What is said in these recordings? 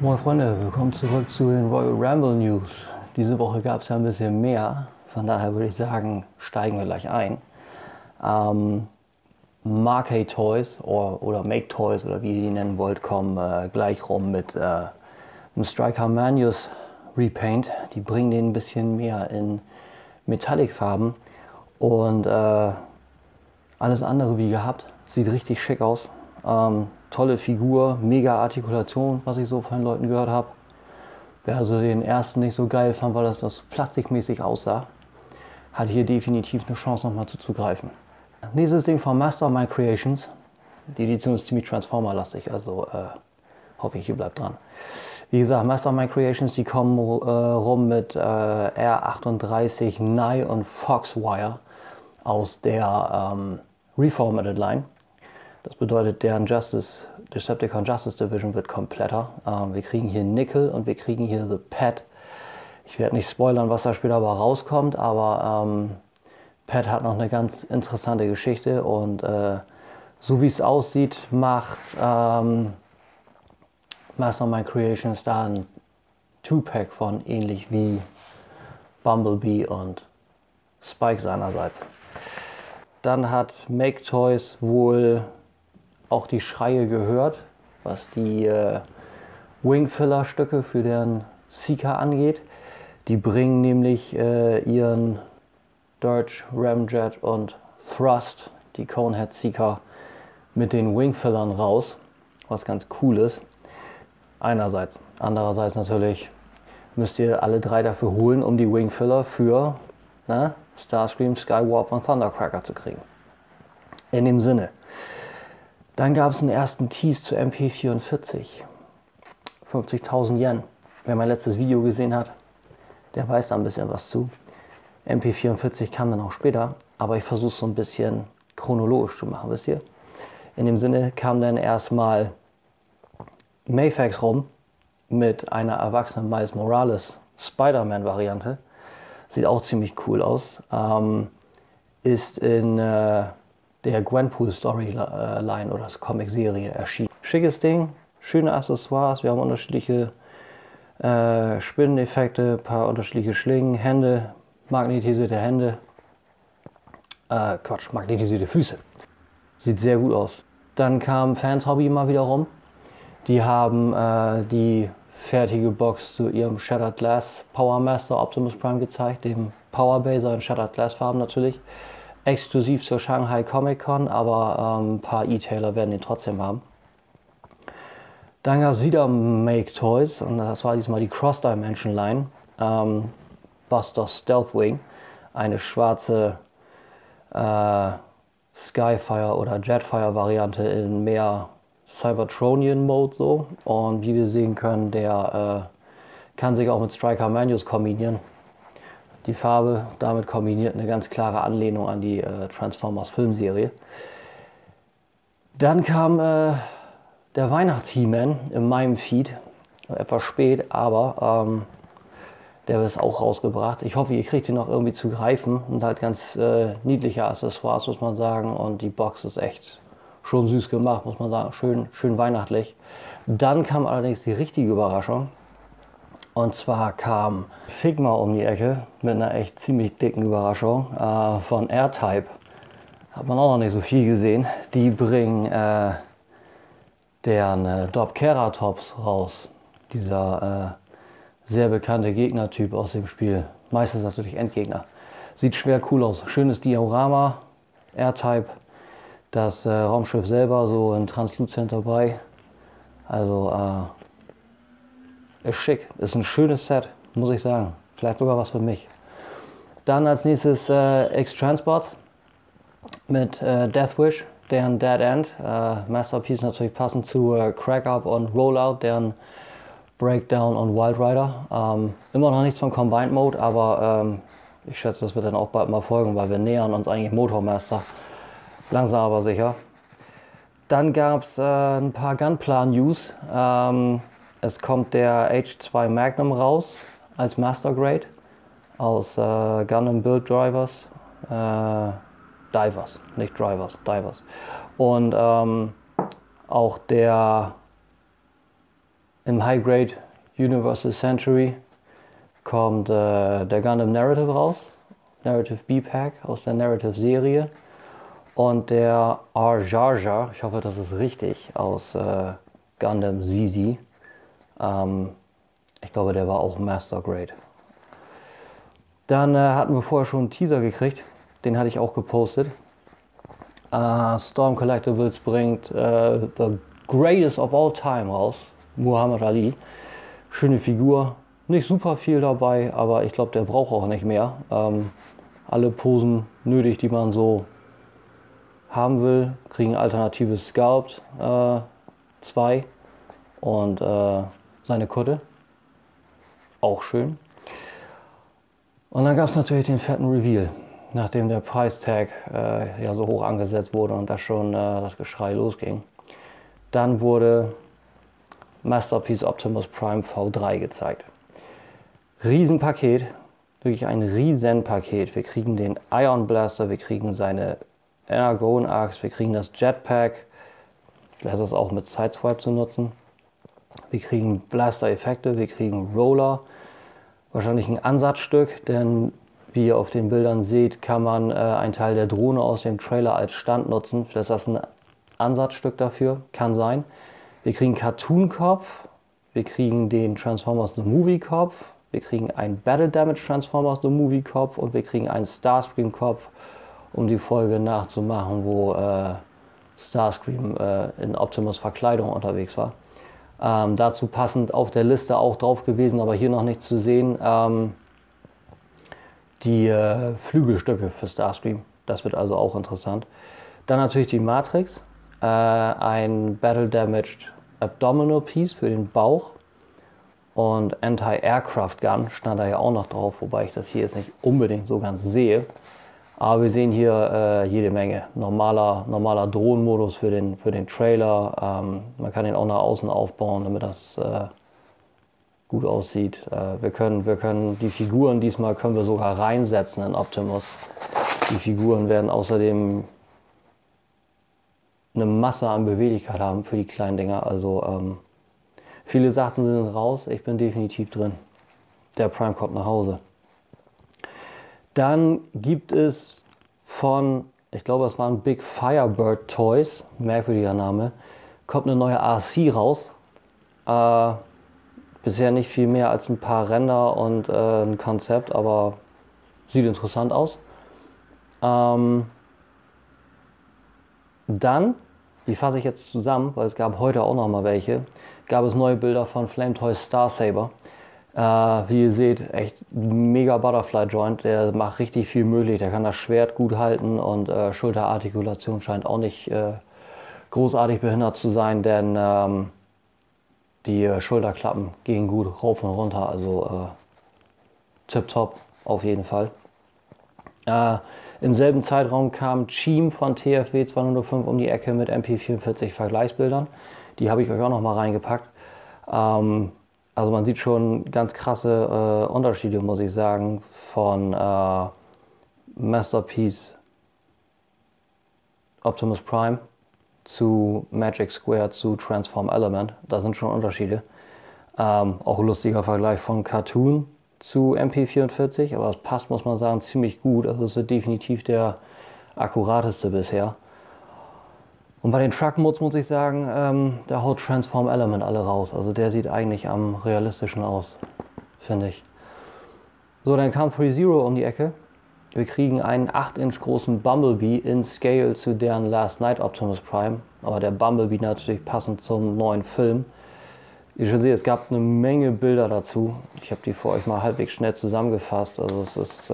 Moin Freunde, willkommen zurück zu den Royal Rumble News. Diese Woche gab es ja ein bisschen mehr, von daher würde ich sagen, steigen wir gleich ein. Marquee Toys oder Make Toys oder wie ihr die nennen wollt, kommen gleich rum mit einem Striker Manius Repaint. Die bringen den ein bisschen mehr in Metallic-Farben und alles andere wie gehabt. Sieht richtig schick aus. Tolle Figur, mega Artikulation, was ich so von den Leuten gehört habe. Wer also den ersten nicht so geil fand, weil das plastikmäßig aussah, hat hier definitiv eine Chance nochmal zuzugreifen. Nächstes Ding von Mastermind Creations. Die Edition ist ziemlich Transformer-lastig, also hoffe ich, ihr bleibt dran. Wie gesagt, Mastermind Creations, die kommen rum mit R38 Nye und Foxwire aus der Reformatted Line. Das bedeutet, deren Decepticon Justice Division wird kompletter. Wir kriegen hier Nickel und wir kriegen hier The Pet. Ich werde nicht spoilern, was da später aber rauskommt, aber Pet hat noch eine ganz interessante Geschichte und so wie es aussieht, macht Mastermind Creations da ein Two-Pack von, ähnlich wie Bumblebee und Spike seinerseits. Dann hat Make Toys wohl auch die Schreie gehört, was die Wingfiller-Stücke für deren Seeker angeht. Die bringen nämlich ihren Dirge, Ramjet und Thrust, die Conehead Seeker, mit den Wingfillern raus, was ganz cool ist. Einerseits. Andererseits natürlich müsst ihr alle drei dafür holen, um die Wingfiller für Starscream, Skywarp und Thundercracker zu kriegen. In dem Sinne. Dann gab es einen ersten Tease zu MP44. 50.000 Yen. Wer mein letztes Video gesehen hat, der weiß da ein bisschen was zu. MP44 kam dann auch später, aber ich versuche es so ein bisschen chronologisch zu machen, wisst ihr? In dem Sinne kam dann erstmal Mayfax rum mit einer erwachsenen Miles Morales Spider-Man-Variante. Sieht auch ziemlich cool aus. Ist in der Gwenpool Storyline oder Comic-Serie erschienen. Schickes Ding, schöne Accessoires. Wir haben unterschiedliche Spinneneffekte, ein paar unterschiedliche Schlingen, Hände, magnetisierte Hände. Magnetisierte Füße. Sieht sehr gut aus. Dann kam Fans Hobby mal wieder rum. Die haben die fertige Box zu ihrem Shattered Glass Power Master Optimus Prime gezeigt, dem Power Baser in Shattered Glass Farben natürlich. Exklusiv zur Shanghai Comic Con, aber ein paar E-Tailer werden den trotzdem haben. Dann gab es wieder Make Toys und das war diesmal die Cross Dimension Line. Buster Stealthwing, eine schwarze Skyfire oder Jetfire Variante in mehr Cybertronian Mode so. Und wie wir sehen können, der kann sich auch mit Striker Manius kombinieren. Die Farbe damit kombiniert eine ganz klare Anlehnung an die Transformers Filmserie. Dann kam der Weihnachts-He-Man in meinem Feed, etwas spät, aber der ist auch rausgebracht. Ich hoffe, ihr kriegt ihn noch irgendwie zu greifen und halt ganz niedliche Accessoires, muss man sagen. Und die Box ist echt schon süß gemacht, muss man sagen, schön weihnachtlich. Dann kam allerdings die richtige Überraschung. Und zwar kam Figma um die Ecke mit einer echt ziemlich dicken Überraschung von R-Type. Hat man auch noch nicht so viel gesehen. Die bringen deren Dobkeratops raus. Dieser sehr bekannte Gegnertyp aus dem Spiel. Meistens natürlich Endgegner. Sieht schwer cool aus. Schönes Diorama, R-Type. Das Raumschiff selber so in Translucent dabei. Also ist schick, ist ein schönes Set, muss ich sagen. Vielleicht sogar was für mich. Dann als nächstes X-Transport mit Deathwish, deren Dead End. Masterpiece natürlich passend zu Crack Up und Rollout, deren Breakdown und Wild Rider. Immer noch nichts von Combined Mode, aber ich schätze, das wird dann auch bald mal folgen, weil wir nähern uns eigentlich Motormaster. Langsam aber sicher. Dann gab es ein paar Gunpla-News. Es kommt der H2 Magnum raus als Master Grade aus Gundam Build Drivers. Divers, nicht Drivers, Divers. Und auch der Im High Grade Universal Century kommt der Gundam Narrative raus. Narrative B-Pack aus der Narrative Serie. Und der R-Jar-Jar, ich hoffe, das ist richtig, aus Gundam ZZ. Ich glaube, der war auch Master Grade. Dann hatten wir vorher schon einen Teaser gekriegt, den hatte ich auch gepostet. Storm Collectibles bringt The Greatest of All Time raus, Muhammad Ali. Schöne Figur, nicht super viel dabei, aber ich glaube, der braucht auch nicht mehr. Alle Posen nötig, die man so haben will, kriegen alternatives Sculpt 2 und seine Kutte. Auch schön. Und dann gab es natürlich den fetten Reveal, nachdem der Preistag ja so hoch angesetzt wurde und da schon das Geschrei losging. Dann wurde Masterpiece Optimus Prime V3 gezeigt. Riesenpaket, wirklich ein Riesenpaket. Wir kriegen den Ion Blaster, wir kriegen seine Energon Axe, wir kriegen das Jetpack, vielleicht ist das auch mit Sideswipe zu nutzen. Wir kriegen Blaster-Effekte, wir kriegen Roller, wahrscheinlich ein Ansatzstück, denn wie ihr auf den Bildern seht, kann man einen Teil der Drohne aus dem Trailer als Stand nutzen. Vielleicht ist das ein Ansatzstück dafür, kann sein. Wir kriegen Cartoon-Kopf, wir kriegen den Transformers The Movie-Kopf, wir kriegen einen Battle Damage Transformers The Movie-Kopf und wir kriegen einen Starscream-Kopf, um die Folge nachzumachen, wo Starscream in Optimus Verkleidung unterwegs war. Dazu passend auf der Liste auch drauf gewesen, aber hier noch nicht zu sehen, die Flügelstücke für Starscream. Das wird also auch interessant. Dann natürlich die Matrix, ein Battle Damaged Abdominal Piece für den Bauch und Anti-Aircraft Gun stand da ja auch noch drauf, wobei ich das hier jetzt nicht unbedingt so ganz sehe. Aber wir sehen hier jede Menge. Normaler Drohnenmodus für den Trailer. Man kann ihn auch nach außen aufbauen, damit das gut aussieht. Wir können die Figuren diesmal können wir sogar reinsetzen in Optimus. Die Figuren werden außerdem eine Masse an Beweglichkeit haben für die kleinen Dinger. Also viele sagten, sie sind raus. Ich bin definitiv drin. Der Prime kommt nach Hause. Dann gibt es von, ich glaube, es waren Big Firebird Toys, merkwürdiger Name, kommt eine neue RC raus. Bisher nicht viel mehr als ein paar Ränder und ein Konzept, aber sieht interessant aus. Dann, die fasse ich jetzt zusammen, weil es gab heute auch noch mal welche, gab es neue Bilder von Flame Toys Star Saber. Wie ihr seht, echt mega Butterfly Joint, der macht richtig viel möglich, der kann das Schwert gut halten und Schulterartikulation scheint auch nicht großartig behindert zu sein, denn die Schulterklappen gehen gut rauf und runter, also tipptopp auf jeden Fall. Im selben Zeitraum kam Cheem von TFW 205 um die Ecke mit MP44 Vergleichsbildern, die habe ich euch auch noch mal reingepackt. Also man sieht schon ganz krasse Unterschiede, muss ich sagen, von Masterpiece Optimus Prime zu Magic Square zu Transform Element. Da sind schon Unterschiede. Auch ein lustiger Vergleich von Cartoon zu MP44, aber das passt, muss man sagen, ziemlich gut. Also es ist definitiv der akkurateste bisher. Und bei den Truck-Mods muss ich sagen, da haut Transform Element alle raus. Also der sieht eigentlich am realistischen aus, finde ich. So, dann kam 3-Zero um die Ecke. Wir kriegen einen 8-Inch großen Bumblebee in Scale zu deren Last Night Optimus Prime. Aber der Bumblebee natürlich passend zum neuen Film. Ihr schon seht, es gab eine Menge Bilder dazu. Ich habe die für euch mal halbwegs schnell zusammengefasst. Also das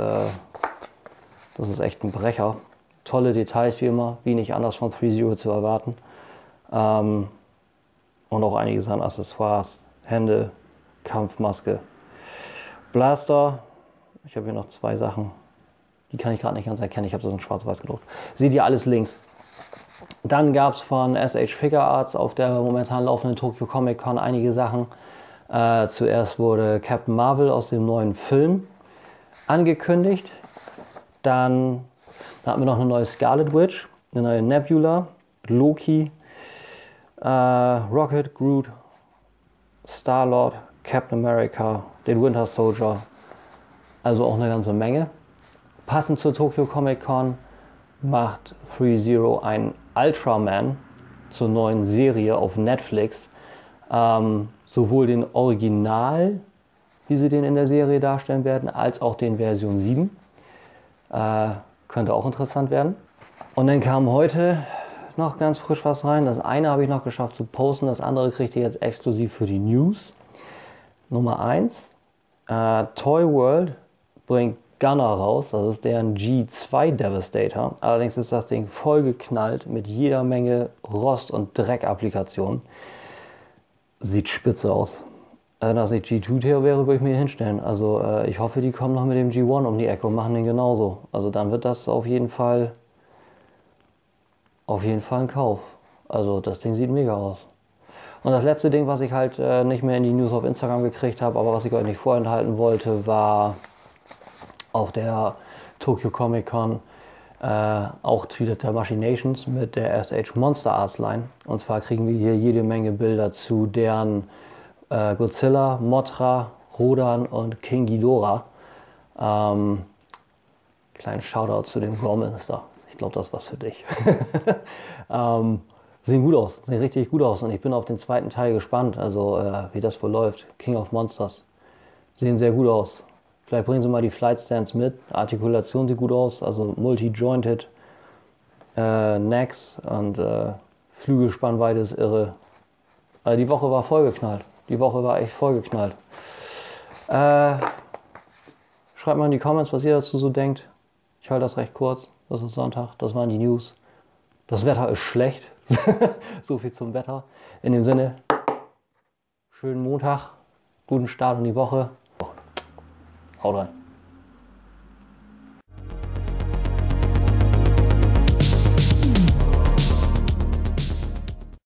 ist echt ein Brecher. Tolle Details wie immer, wie nicht anders von 3-Zero zu erwarten. Und auch einiges an Accessoires, Hände, Kampfmaske, Blaster. Ich habe hier noch zwei Sachen, die kann ich gerade nicht ganz erkennen. Ich habe das in schwarz-weiß gedruckt. Seht ihr alles links. Dann gab es von SH Figure Arts auf der momentan laufenden Tokyo Comic Con einige Sachen. Zuerst wurde Captain Marvel aus dem neuen Film angekündigt. Dann hatten wir noch eine neue Scarlet Witch, eine neue Nebula, Loki, Rocket, Groot, Star-Lord, Captain America, den Winter Soldier, also auch eine ganze Menge. Passend zur Tokyo Comic Con macht 3ZERO einen Ultraman zur neuen Serie auf Netflix. Sowohl den Original, wie sie den in der Serie darstellen werden, als auch den Version 7. Könnte auch interessant werden. Und dann kam heute noch ganz frisch was rein. Das eine habe ich noch geschafft zu posten, das andere kriegt ihr jetzt exklusiv für die News. Nummer 1, Toy World bringt Gunner raus, das ist deren G2 Devastator. Allerdings ist das Ding vollgeknallt mit jeder Menge Rost- und Dreckapplikationen. Sieht spitze aus. Wenn das nicht G2 wäre, würde ich mir hinstellen. Also ich hoffe, die kommen noch mit dem G1 um die Ecke und machen den genauso. Also dann wird das auf jeden Fall ein Kauf. Also das Ding sieht mega aus. Und das letzte Ding, was ich halt nicht mehr in die News auf Instagram gekriegt habe, aber was ich euch nicht vorenthalten wollte, war auf der Tokyo Comic Con auch tweetet der Machinations mit der SH Monster Arts Line. Und zwar kriegen wir hier jede Menge Bilder zu deren Godzilla, Mothra, Rodan und King Ghidorah. Kleinen Shoutout zu dem Gore-Minister. Ich glaube, das ist was für dich. Sehen gut aus, sehen richtig gut aus. Und ich bin auf den zweiten Teil gespannt, also wie das wohl läuft. King of Monsters. Sehen sehr gut aus. Vielleicht bringen sie mal die Flight Stands mit. Artikulation sieht gut aus, also multi-jointed Necks und Flügelspannweite ist irre. Also die Woche war vollgeknallt. Die Woche war echt vollgeknallt. Schreibt mal in die Comments, was ihr dazu so denkt. Ich halte das recht kurz. Das ist Sonntag, das waren die News. Das Wetter ist schlecht. So viel zum Wetter. In dem Sinne, schönen Montag, guten Start in die Woche. Haut rein.